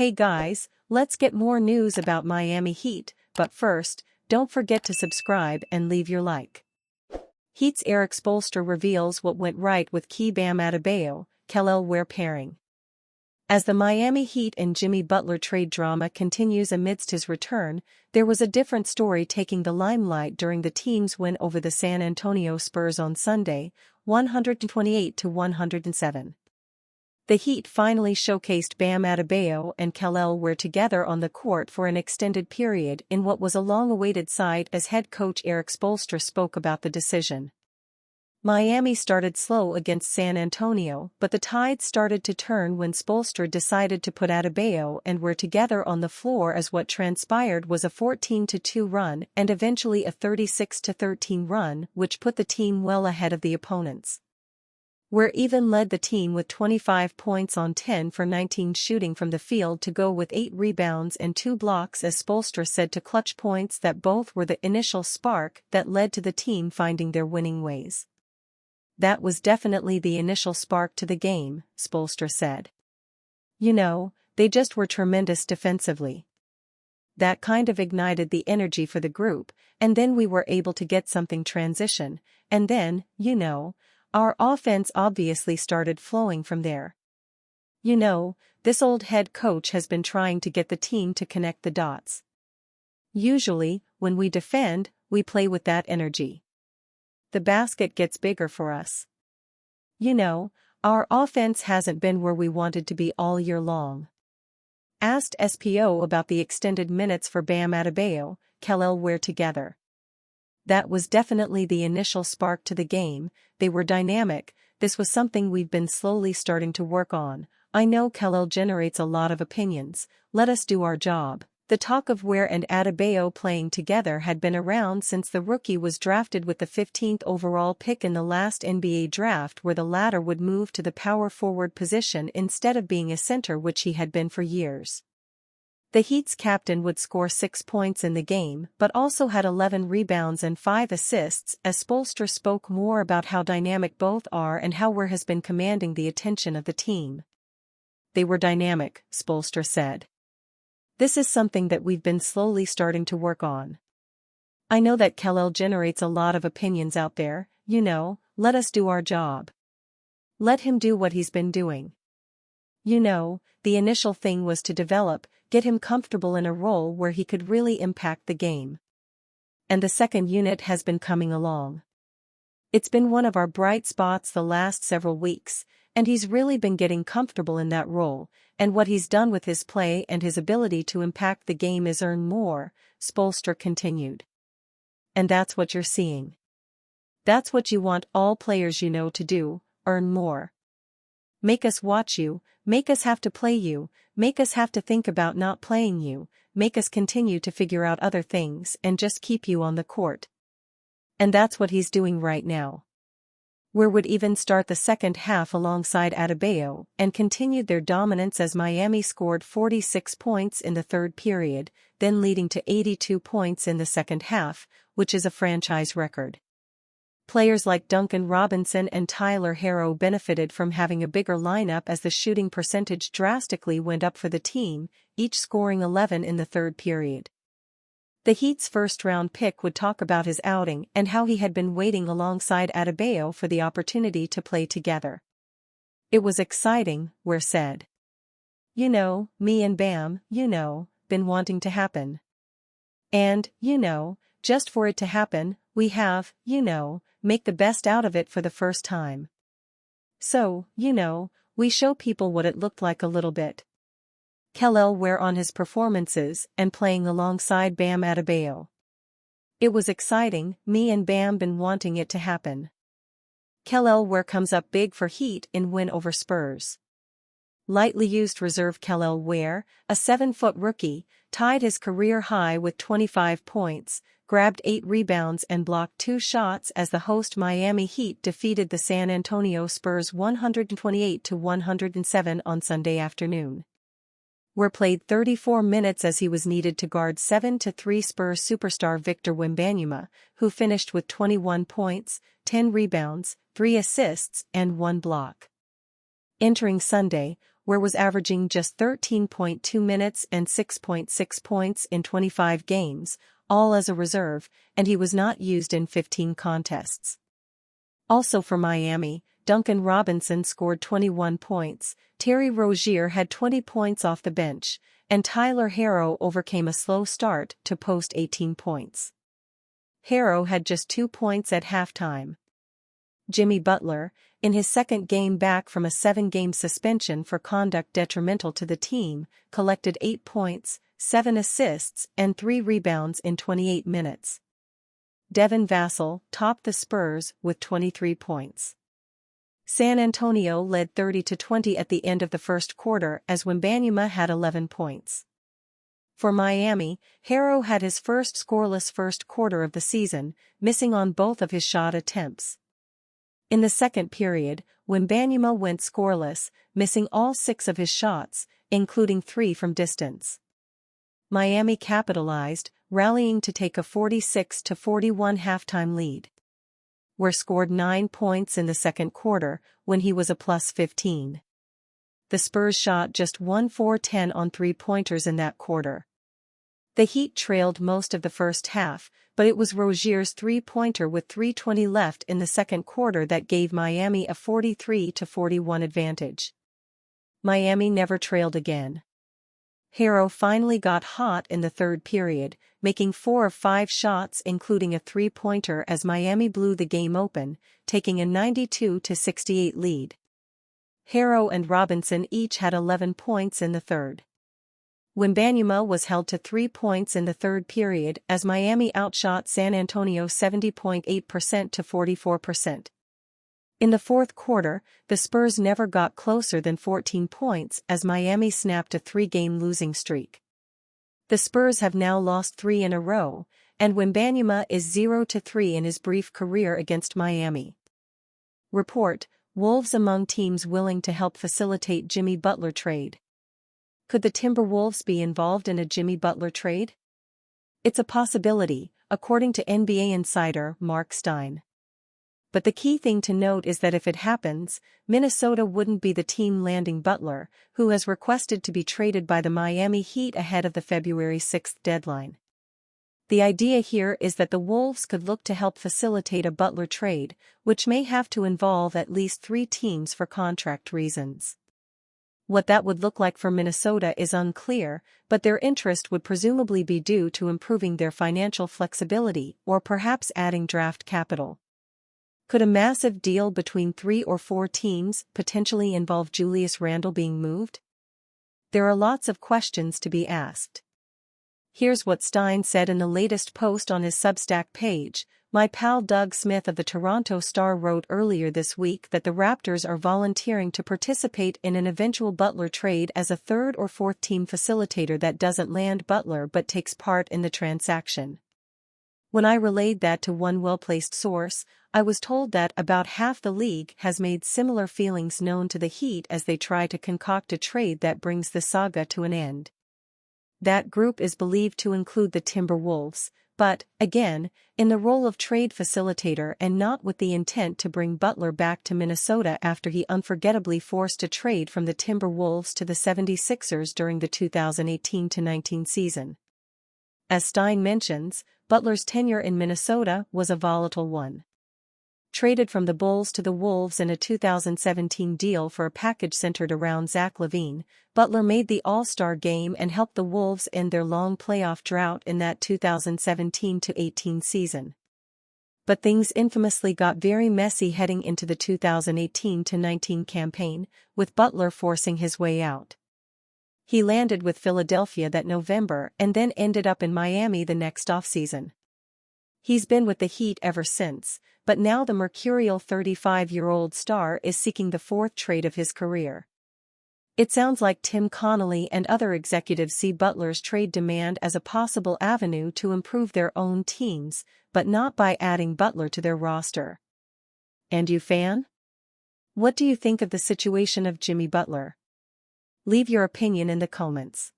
Hey guys, let's get more news about Miami Heat, but first, don't forget to subscribe and leave your like. Heat's Eric Spoelstra reveals what went right with key Bam Adebayo, Kel'el Ware pairing. As the Miami Heat and Jimmy Butler trade drama continues amidst his return, there was a different story taking the limelight during the team's win over the San Antonio Spurs on Sunday, 128-107. The Heat finally showcased Bam Adebayo and Kel'el Ware together on the court for an extended period in what was a long-awaited sight as head coach Eric Spoelstra spoke about the decision. Miami started slow against San Antonio, but the tide started to turn when Spoelstra decided to put Adebayo and Ware together on the floor as what transpired was a 14-2 run and eventually a 36-13 run, which put the team well ahead of the opponents. Ware even led the team with 25 points on 10 for 19 shooting from the field to go with 8 rebounds and 2 blocks, as Spoelstra said, to clutch points that both were the initial spark that led to the team finding their winning ways. That was definitely the initial spark to the game, Spoelstra said. You know, they just were tremendous defensively. That kind of ignited the energy for the group, and then we were able to get something transition, and then, you know, our offense obviously started flowing from there. You know, this old head coach has been trying to get the team to connect the dots. Usually, when we defend, we play with that energy. The basket gets bigger for us. You know, our offense hasn't been where we wanted to be all year long. Asked SPO about the extended minutes for Bam Adebayo, Kel'el Ware together. That was definitely the initial spark to the game. They were dynamic. This was something we've been slowly starting to work on. I know Kel'el generates a lot of opinions. Let us do our job. The talk of Ware and Adebayo playing together had been around since the rookie was drafted with the 15th overall pick in the last NBA draft, where the latter would move to the power forward position instead of being a center, which he had been for years. The Heat's captain would score 6 points in the game but also had 11 rebounds and 5 assists, as Spoelstra spoke more about how dynamic both are and how Ware has been commanding the attention of the team. They were dynamic, Spoelstra said. This is something that we've been slowly starting to work on. I know that Kel'el generates a lot of opinions out there, you know, let us do our job. Let him do what he's been doing. You know, the initial thing was to get him comfortable in a role where he could really impact the game. And the second unit has been coming along. It's been one of our bright spots the last several weeks, and he's really been getting comfortable in that role, and what he's done with his play and his ability to impact the game is earn more, Spoelstra continued. And that's what you're seeing. That's what you want all players, you know, to do, earn more. Make us watch you, make us have to play you, make us have to think about not playing you, make us continue to figure out other things and just keep you on the court. And that's what he's doing right now. Ware would even start the second half alongside Adebayo and continued their dominance as Miami scored 46 points in the third period, then leading to 82 points in the second half, which is a franchise record. Players like Duncan Robinson and Tyler Herro benefited from having a bigger lineup as the shooting percentage drastically went up for the team, each scoring 11 in the third period. The Heat's first-round pick would talk about his outing and how he had been waiting alongside Adebayo for the opportunity to play together. It was exciting, Ware said. You know, me and Bam, you know, been wanting to happen. And, you know, just for it to happen, we have, you know, make the best out of it for the first time. So, you know, we show people what it looked like a little bit. Kel'el Ware on his performances and playing alongside Bam Adebayo. It was exciting, me and Bam been wanting it to happen. Kel'el Ware comes up big for Heat in win over Spurs. Lightly used reserve Kel'el Ware, a 7-foot rookie, tied his career high with 25 points, grabbed 8 rebounds and blocked 2 shots as the host Miami Heat defeated the San Antonio Spurs 128-107 on Sunday afternoon. Ware played 34 minutes as he was needed to guard 7-3 Spurs superstar Victor Wembanyama, who finished with 21 points, 10 rebounds, 3 assists and 1 block. Entering Sunday, where was averaging just 13.2 minutes and 6.6 points in 25 games, all as a reserve, and he was not used in 15 contests. Also for Miami, Duncan Robinson scored 21 points, Terry Rozier had 20 points off the bench, and Tyler Herro overcame a slow start to post 18 points. Herro had just 2 points at halftime. Jimmy Butler, in his second game back from a 7-game suspension for conduct detrimental to the team, collected 8 points, 7 assists, and 3 rebounds in 28 minutes. Devin Vassell topped the Spurs with 23 points. San Antonio led 30-20 at the end of the first quarter as Wembanyama had 11 points. For Miami, Herro had his first scoreless first quarter of the season, missing on both of his shot attempts. In the second period, Wembanyama went scoreless, missing all 6 of his shots, including 3 from distance. Miami capitalized, rallying to take a 46-41 halftime lead. Were scored 9 points in the second quarter, when he was a plus 15. The Spurs shot just 1-4-10 on 3-pointers in that quarter. The Heat trailed most of the first half, but it was Rozier's 3-pointer with 3:20 left in the second quarter that gave Miami a 43-41 advantage. Miami never trailed again. Herro finally got hot in the third period, making 4 of 5 shots including a 3-pointer as Miami blew the game open, taking a 92-68 lead. Herro and Robinson each had 11 points in the third. Wembanyama was held to 3 points in the third period as Miami outshot San Antonio 70.8% to 44%. In the fourth quarter, the Spurs never got closer than 14 points as Miami snapped a 3-game losing streak. The Spurs have now lost 3 in a row, and Wembanyama is 0-3 in his brief career against Miami. Report: Wolves among teams willing to help facilitate Jimmy Butler trade. Could the Timberwolves be involved in a Jimmy Butler trade? It's a possibility, according to NBA insider Mark Stein. But the key thing to note is that if it happens, Minnesota wouldn't be the team landing Butler, who has requested to be traded by the Miami Heat ahead of the February 6 deadline. The idea here is that the Wolves could look to help facilitate a Butler trade, which may have to involve at least 3 teams for contract reasons. What that would look like for Minnesota is unclear, but their interest would presumably be due to improving their financial flexibility or perhaps adding draft capital. Could a massive deal between 3 or 4 teams potentially involve Julius Randle being moved? There are lots of questions to be asked. Here's what Stein said in the latest post on his Substack page. My pal Doug Smith of the Toronto Star wrote earlier this week that the Raptors are volunteering to participate in an eventual Butler trade as a 3rd or 4th team facilitator that doesn't land Butler but takes part in the transaction. When I relayed that to one well-placed source, I was told that about half the league has made similar feelings known to the Heat as they try to concoct a trade that brings the saga to an end. That group is believed to include the Timberwolves, but, again, in the role of trade facilitator and not with the intent to bring Butler back to Minnesota after he unforgettably forced a trade from the Timberwolves to the 76ers during the 2018-19 season. As Stein mentions, Butler's tenure in Minnesota was a volatile one. Traded from the Bulls to the Wolves in a 2017 deal for a package centered around Zach LaVine, Butler made the All-Star game and helped the Wolves end their long playoff drought in that 2017-18 season. But things infamously got very messy heading into the 2018-19 campaign, with Butler forcing his way out. He landed with Philadelphia that November and then ended up in Miami the next offseason. He's been with the Heat ever since, but now the mercurial 35-year-old star is seeking the 4th trade of his career. It sounds like Tim Connolly and other executives see Butler's trade demand as a possible avenue to improve their own teams, but not by adding Butler to their roster. And you fan? What do you think of the situation of Jimmy Butler? Leave your opinion in the comments.